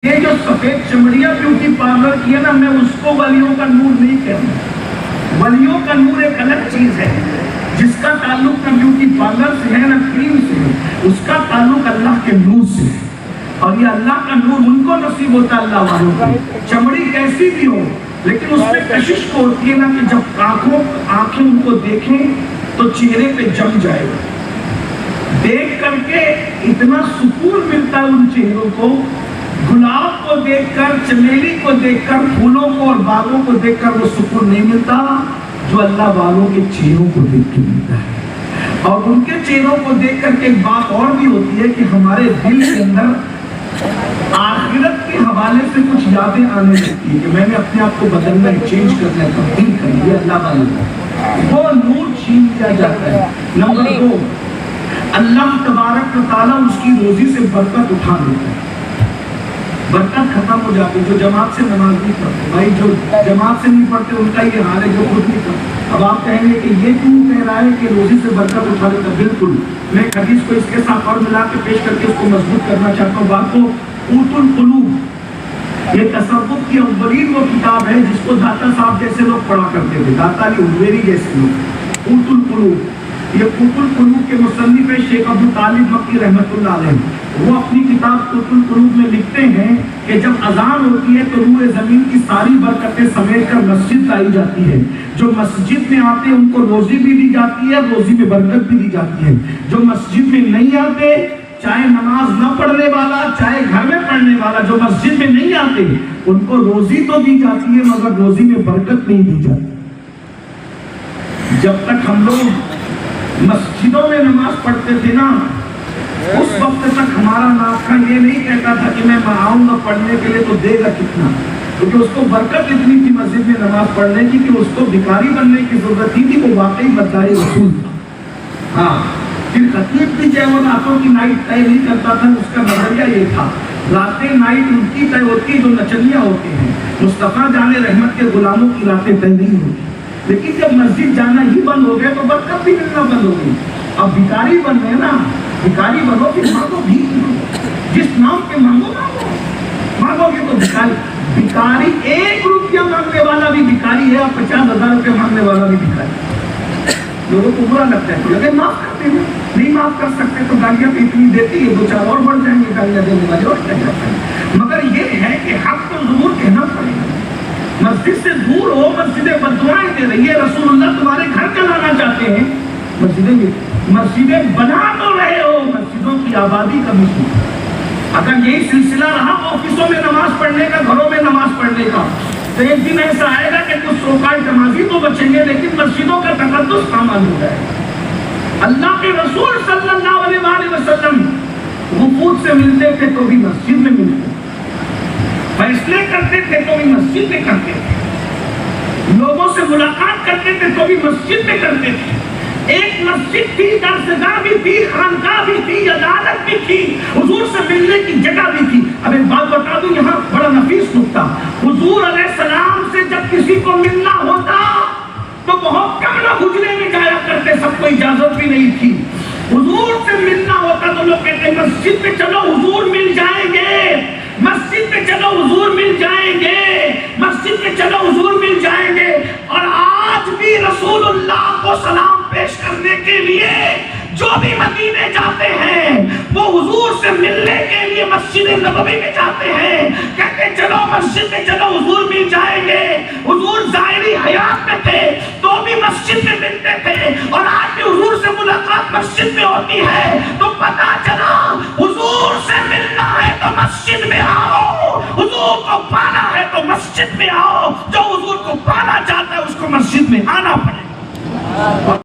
یہ جو سفید چمڑیاں بیوٹی پارلر کی ہے نا، میں اس کو ولیوں کا نور نہیں کہتا. ولیوں کا نور ایک الگ چیز ہے جس کا تعلق نہ بیوٹی پارلر سے ہے نہ کریم سے ہے. اس کا تعلق اللہ کے نور سے ہے، اور یہ اللہ کا نور ان کو نصیب ہوتا ہے اللہ والوں کو. چمڑی کیسی بھی ہو لیکن اس میں کشش کو ہوتی ہے نا کہ جب آنکھیں ان کو دیکھیں تو چہرے پہ جم جائے گا. دیکھ کر کے اتنا سکون ملتا ہے ان چہروں کو. گلاب کو دیکھ کر، چمیلی کو دیکھ کر، پھولوں کو اور باغوں کو دیکھ کر وہ سکون نہیں ملتا جو اللہ والوں کے چہروں کو دیکھ کے ملتا ہے. اور ان کے چہروں کو دیکھ کر کے ایک بات اور بھی ہوتی ہے کہ ہمارے دل کے اندر آخرت کے حوالے سے کچھ یادیں آنے لگتی ہے کہ میں نے اپنے آپ کو بدلنا ہے، چینج کرنا ہے، تبدیل کرنا ہے. اللہ والوں وہ نور چھین دیا جاتا ہے. نمبر 2، اللہ تبارک و تعالیٰ اس کی روزی سے برکت اٹھا دیتا ہے. برکت ختم ہو جاتی ہے. جو جماعت سے نماز نہیں پڑھتے، بھائی جو جماعت سے نہیں پڑھتے ان کا یہ حال ہے، جو خود نہیں پڑھتے. اب آپ کہیں گے کہ یہ کیوں کہہ رہا ہے کہ روزی سے برکت اٹھا دیتا؟ بالکل. میں ایک حدیث کو اس کے ساتھ اور ملا کے پیش کر کے اس کو مضبوط کرنا چاہتا ہوں بات کو. قوت القلوب، یہ تصوف کی اولین وہ کتاب ہے جس کو داتا صاحب جیسے لوگ پڑھا کرتے تھے، داتا علی حجویری جیسے لوگ. قوت القلوب، یہ قوت القلوب کے مصنف ہے شیخ ابو طالب مکی رحمۃ اللہ علیہ. وہ اپنی کتاب قوت القلوب میں لکھتے ہیں کہ جب اذان ہوتی ہے تو روئے زمین کی ساری برکتیں سمیٹ کر مسجد لائی جاتی ہے. جو مسجد میں آتے ہیں ان کو روزی بھی دی جاتی ہے، روزی میں برکت بھی دی جاتی ہے. جو مسجد میں نہیں آتے، چاہے نماز نہ پڑھنے والا چاہے گھر میں پڑھنے والا، جو مسجد میں نہیں آتے ان کو روزی تو دی جاتی ہے مگر روزی میں برکت نہیں دی جاتی. جب تک ہم لوگ مسجدوں میں نماز پڑھتے تھے نا، اس وقت تک ہمارا ناخواں یہ نہیں کہتا تھا کہ میں آؤں گا پڑھنے کے لیے تو دے گا کتنا، کیونکہ اس کو برکت اتنی تھی مسجد میں نماز پڑھنے کی کہ اس کو بھکاری بننے کی ضرورت ہی تھی. وہ واقعی مدعی رسول تھا. ہاں، پھر خطیب بھی جو وہ راتوں کی نائٹ طے نہیں کرتا تھا، اس کا نظریہ یہ تھا راتیں نائٹ ان کی طے ہوتی جو نچنیاں ہوتی ہیں. مصطفیٰ جان رحمت کے غلاموں کی راتیں طے نہیں ہوتی. لیکن جب مسجد جانا ہی بند ہو گیا تو برکت بھی ملنا بند ہو گئی. اب بھکاری بن گئے نا، بھکاری بنو پھر مانگو بھی، جس نام پہ مانگو مانگو گے تو بھکاری 1 روپیہ مانگنے والا بھی بھکاری ہے اور 50,000 روپیہ مانگنے والا بھی بھکاری. لوگوں کو برا لگتا ہے تو اگر معاف کرتے ہیں، نہیں معاف کر سکتے تو گالیاں بھی اتنی دیتی ہے، 2-4 اور بڑھ جائیں گے گالیاں دینے والے اور کیا جاتے ہیں. مگر یہ ہے کہ حق تو ضرور کہنا پڑے گا. مسجد سے دور ہو، مسجدیں بددعائیں دے رہی ہے. رسول اللہ تمہارے گھر چلانا چاہتے ہیں، مسجدیں بنا تو رہے ہو، مسجدوں کی آبادی کا مسئلہ. اگر یہی سلسلہ رہا آفسوں میں نماز پڑھنے کا، گھروں میں نماز پڑھنے کا، تو ایک دن ایسا آئے گا کہ کچھ سوکال نمازی تو بچیں گے لیکن مسجدوں کا تقدس سامان ہو جائے گا. اللہ کے رسول صلی اللہ علیہ وسلم وفود سے ملتے تھے تو بھی مسجد میں ملتے، فیصلے کرتے تھے تو بھی مسجد میں کرتے تھے، لوگوں سے ملاقات کرتے تھے تو بھی مسجد میں کرتے تھے. ایک مسجد تھی، درسگاہ بھی تھی، خانقاہ بھی تھی، عدالت بھی تھی، حضور سے ملنے کی جگہ بھی تھی. اب ایک بات بتا دوں یہاں بڑا نفیس نکتہ، حضور علیہ السلام سے جب کسی کو ملنا ہوتا تو بہت کم لوگ حجرے میں جایا کرتے، سب کو اجازت بھی نہیں تھی. حضور سے ملنا ہوتا تو لوگ کہتے مسجد میں چلو حضور مل جائیں گے، مسجد میں چلو حضور مل جائیں گے، مسجد میں چلو حضور مل جائیں گے. اور آج بھی رسول اللہ کو سلام پیش کرنے کے لیے جو بھی مدینے جاتے ہیں وہ حضور سے ملنے کے لیے مسجد نبوی میں جاتے ہیں، کہتے چلو مسجد میں چلو حضور مل جائیں گے. حضور ظاہری حیات میں تھے تو بھی مسجد میں ملتے تھے، اور آج بھی حضور سے ملاقات مسجد میں ہوتی ہے. تو پتا چلا حضور سے ملنا ہے تو مسجد میں آؤ، حضور کو پانا ہے تو مسجد میں آؤ. جو حضور کو پانا چاہتا ہے اس کو مسجد میں آنا پڑے.